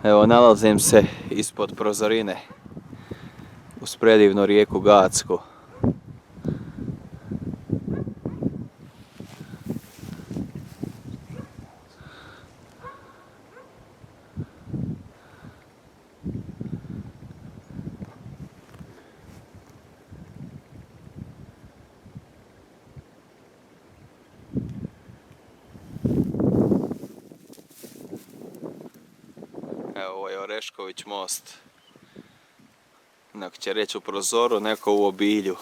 Evo, nalazim se ispod prozorine uz predivnu rijeku Gacku. Evo, ovo je Orešković most. Neko će reći u prozoru, neko u obilju.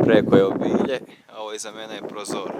Preko je obilje, a ovo iza mene je prozor.